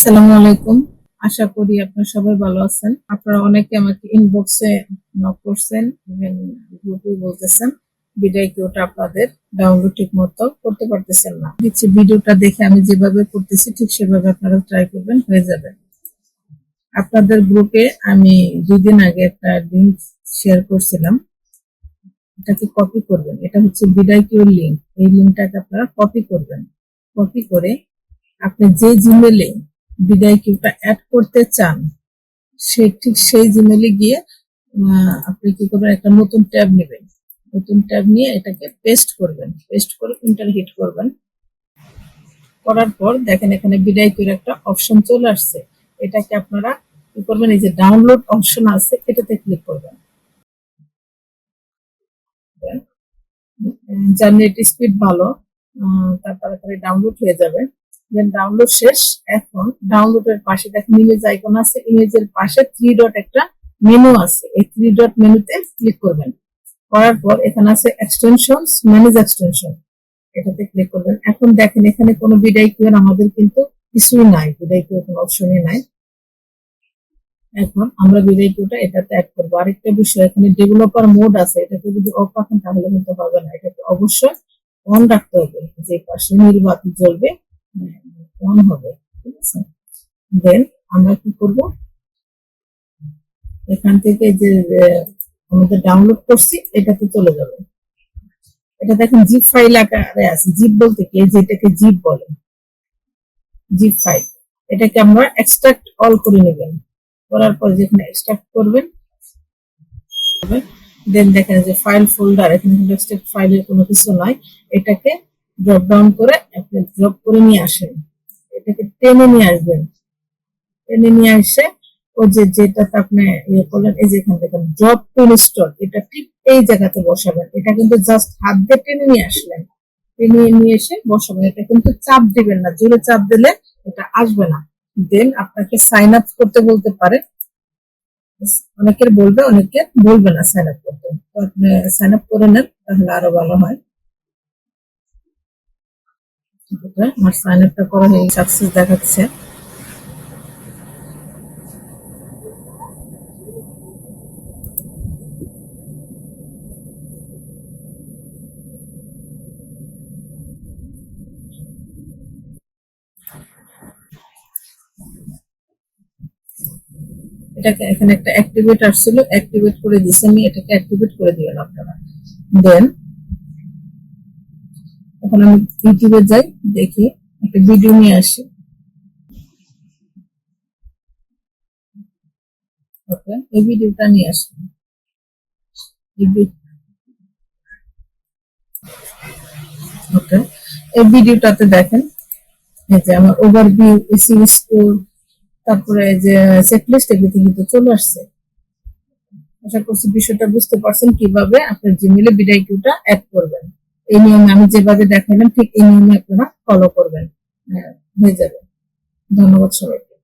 আসসালামু আলাইকুম। আশা করি আপনারা সবাই ভালো আছেন। আপনারা অনেকে আমাকে ইনবক্সে নক করছেন, ইভেন গ্রুপে বলতেছেন বিদায় কিওটা আপনাদের ডাউনলোড ঠিক মতো করতে পারতেছেন না। দিচ্ছি ভিডিওটা দেখে আমি যেভাবে করতেছি ঠিক সেভাবে আপনারা ট্রাই করবেন, হয়ে যাবে। আপনাদের গ্রুপে আমি 2 দিন আগে একটা লিংক শেয়ার করছিলাম, এটাকে কপি করবেন। এটা হচ্ছে বিদায় কিওর লিংক। এই লিংকটাকে আপনারা কপি করবেন। কপি করে আপনি যে জিমেলে বিদায় কিউটা অ্যাড করতে চান ঠিক সেই জিমেলে গিয়ে আপনি কি করবেন, একটা নতুন ট্যাব নেবেন। নতুন ট্যাব নিয়ে এটাকে পেস্ট করবেন। পেস্ট করে এন্টার হিট করবেন। করার পর দেখেন এখানে বিদায় কিউর একটা অপশন চলে আসছে। এটাকে আপনারা কি করবেন, এই যে ডাউনলোড অপশন আছে এটাতে ক্লিক করবেন। যার নেট স্পিড ভালো তার তাড়াতাড়ি ডাউনলোড হয়ে যাবে। দেন ডাউনলোড শেষ। এখন ডাউনলোডের পাশে দেখেন ইমেজ আইকন আছে, ইমেজের পাশে 3 ডট একটা মেনু আছে। এই 3 ডট মেনুতে ক্লিক করবেন। করার পর এখানে আছে এক্সটেনশনস, ম্যানেজ এক্সটেনশন, এটাতে ক্লিক করবেন। এখন দেখেন এখানে কোনো বিদায় কিওর আমাদের কিন্তু কিছুই নাই, বিদায় কিওর কোনো অপশনই নাই। এখন আমরা বিদায় কিওটা এটাতে অ্যাড করবো। আরেকটা বিষয়, এখানে ডেভেলপার মোড আছে, এটাকে যদি অফ রাখেন তাহলে কিন্তু হবে না। এটাকে অবশ্যই অন রাখতে হবে, যে পাশে নীল বাতি জ্বলবে অন হবে, ঠিক আছে। দেন আমরা কি করব, এখান থেকে যে আমাদের ডাউনলোড করছি এটাতে চলে যাবে। এটা দেখেন জিপ ফাইল আকারে আছে। জিপ বলতে কি, যেটাকে জিপ বলে, জিপ ফাইল। এটাকে আমরা এক্সট্রাক্ট অল করে নেবেন। করার পর যেখানে এক্সট্রাক্ট করবেন, দেন দেখেন যে ফাইল ফোল্ডার, এখানে কিন্তু এক্সট্রাক্ট ফাইলের কোনো কিছু নাই। এটাকে ড্রপ ডাউন করে আপনি ড্রপ করে নিয়ে আসেন। এটাকে টেনে নিয়ে আসবেন। টেনে নিয়ে আসে ওই যে যেটাতে আপনি ইয়ে করলেন, এই যে এখান থেকে ড্রপ টু ইনস্টল, এটা ঠিক এই জায়গাতে বসাবেন। এটা কিন্তু জাস্ট হাত দিয়ে টেনে নিয়ে আসলেন, টেনে নিয়ে এসে বসাবেন। এটা কিন্তু চাপ দিবেন না, জোরে চাপ দিলে এটা আসবে না। দেন আপনাকে সাইন আপ করতে বলতে পারে, অনেকের বলবে, অনেকে বলবে না সাইন আপ করতে। তো আপনি সাইন আপ করে নেন তাহলে আরো ভালো হয়। আমার সাইন আপটা করা হয়ে সাকসেস দেখাচ্ছে। এটাকে এখানে একটা অ্যাক্টিভেট আসছিল, অ্যাক্টিভেট করে দিয়েছি আমি। এটাকে অ্যাক্টিভেট করে দিবেন আপনারা। দেন এখন আমি ইউটিউবে যাই, দেখি একটা ভিডিও নিয়ে আসি। ওকে, এই ভিডিওটা নিয়ে আসি। ওকে, এই ভিডিওটাতে দেখেন এই যে আমার ওভারভিউ, এসিউ স্কোর, তারপরে যে চেকলিস্ট, এগুলো কিন্তু চলে আসছে। আশা করছি বিষয়টা বুঝতে পারছেন কিভাবে আপনার জিমেলে বিদায় কিউটা অ্যাড করবেন। এই নিয়মে আমি যেভাবে দেখালাম ঠিক এই নিয়মে আপনারা ফলো করবেন, হয়ে যাবে। ধন্যবাদ সবাইকে।